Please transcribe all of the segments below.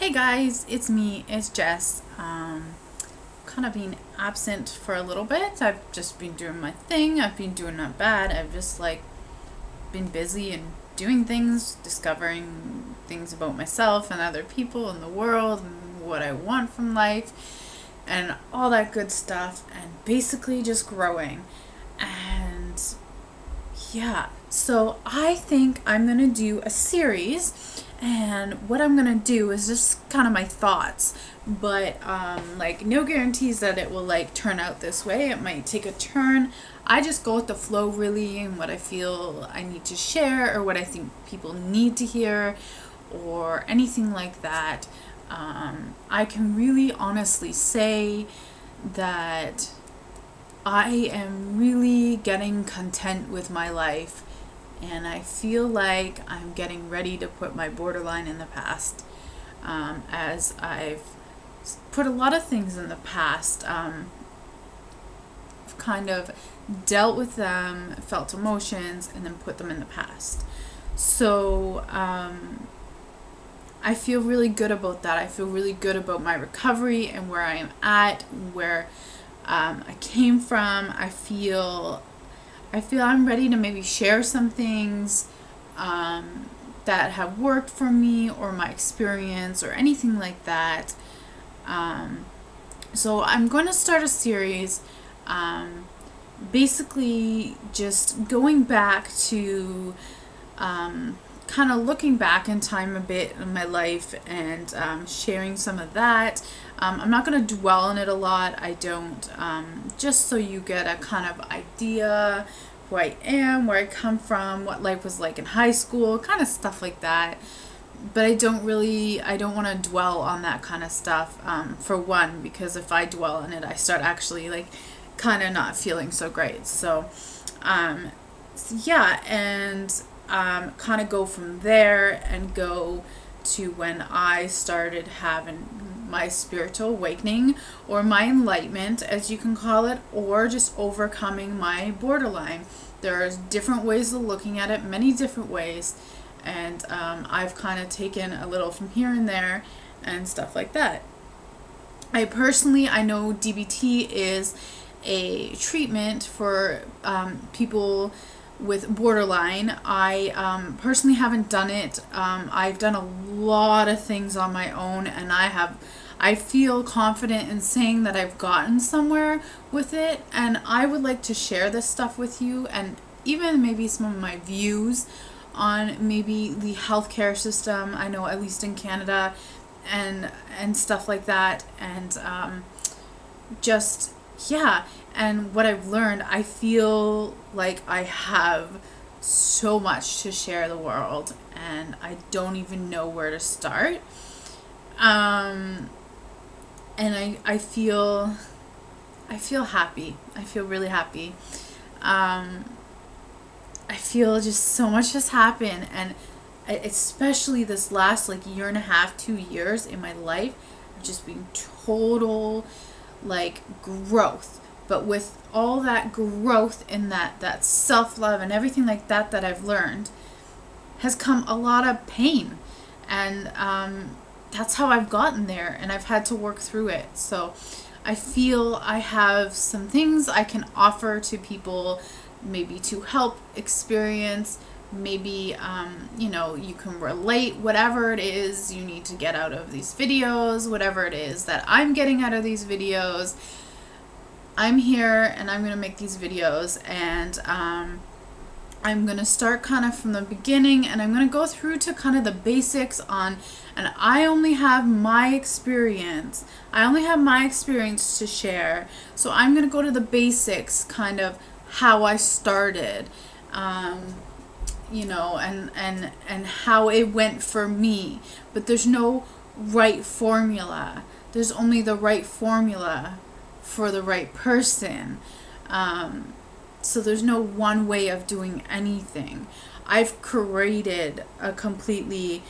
Hey guys, it's me, it's Jess. Kind of been absent for a little bit. I've just been doing my thing. I've been doing not bad. I've just been busy and doing things, discovering things about myself and other people in the world and what I want from life and all that good stuff, and basically just growing. And yeah, so I think I'm gonna do a series, and what I'm gonna do is just kind of my thoughts, but no guarantees that it will turn out this way. It might take a turn. I just go with the flow really, and what I feel I need to share, or what I think people need to hear, or anything like that. I can really honestly say that I am really getting content with my life, and I feel like I'm getting ready to put my borderline in the past, as I've put a lot of things in the past, kind of dealt with them, felt emotions, and then put them in the past. So I feel really good about that. I feel really good about my recovery and where I am at, where I came from. I feel I'm ready to maybe share some things that have worked for me, or my experience, or anything like that. So I'm going to start a series, basically just going back to kind of looking back in time a bit in my life, and sharing some of that. I'm not going to dwell on it a lot. I don't, just so you get a kind of idea who I am, where I come from, what life was like in high school, kind of stuff like that. But I don't want to dwell on that kind of stuff, for one, because if I dwell on it, I start actually kind of not feeling so great. Yeah, and kind of go from there and go to when I started having my spiritual awakening, or my enlightenment, as you can call it, or just overcoming my borderline. There's different ways of looking at it, many different ways, and I've kind of taken a little from here and there and stuff like that. I know DBT is a treatment for people with borderline. I personally haven't done it. I've done a lot of things on my own, and I feel confident in saying that I've gotten somewhere with it, and I would like to share this stuff with you, and even maybe some of my views on maybe the healthcare system. I know, at least in Canada, and stuff like that, and just yeah. And what I've learned, I feel like I have so much to share the world, and I don't even know where to start. And I feel happy. I feel really happy. I feel just so much has happened, and especially this last year and a half, 2 years in my life, I've just been total growth. But with all that growth and that self-love and everything like that I've learned, has come a lot of pain. And that's how I've gotten there, and I've had to work through it. So I feel I have some things I can offer to people, maybe to help experience, maybe you can relate, whatever it is you need to get out of these videos, whatever it is that I'm getting out of these videos. I'm here, and I'm going to make these videos, and I'm going to start kind of from the beginning, and I'm going to go through to kind of the basics on, and I only have my experience. I only have my experience to share. So I'm going to go to the basics, kind of how I started, and how it went for me. But there's no right formula. There's only the right formula for the right person. So there's no one way of doing anything. I've created a completely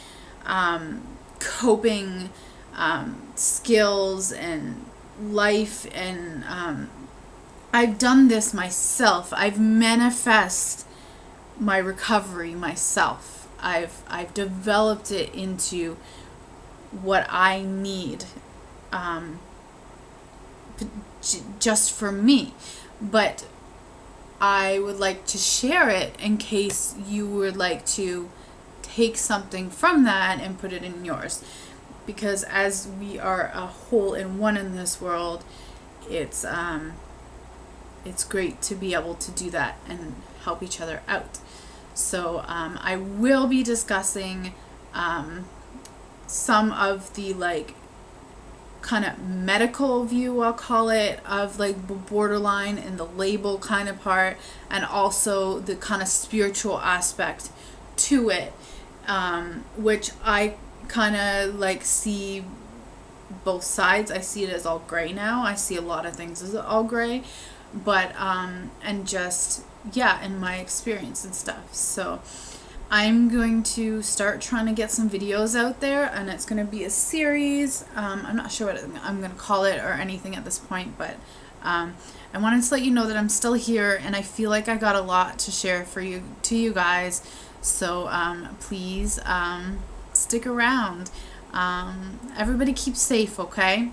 coping skills and life, and I've done this myself. I've manifested my recovery myself. I've developed it into what I need, just for me. But I would like to share it in case you would like to take something from that and put it in yours. Because as we are a whole in one in this world, it's great to be able to do that and help each other out. So I will be discussing some of the like kind of medical view, I'll call it, of like borderline and the label kind of part, and also the kind of spiritual aspect to it, which I kind of like see both sides. I see it as all gray now. I see a lot of things as all gray, but and just in my experience and stuff. So I'm going to start trying to get some videos out there, and it's going to be a series. I'm not sure what I'm going to call it or anything at this point, but I wanted to let you know that I'm still here, and I feel like I got a lot to share to you guys. So please stick around. Everybody keep safe, okay?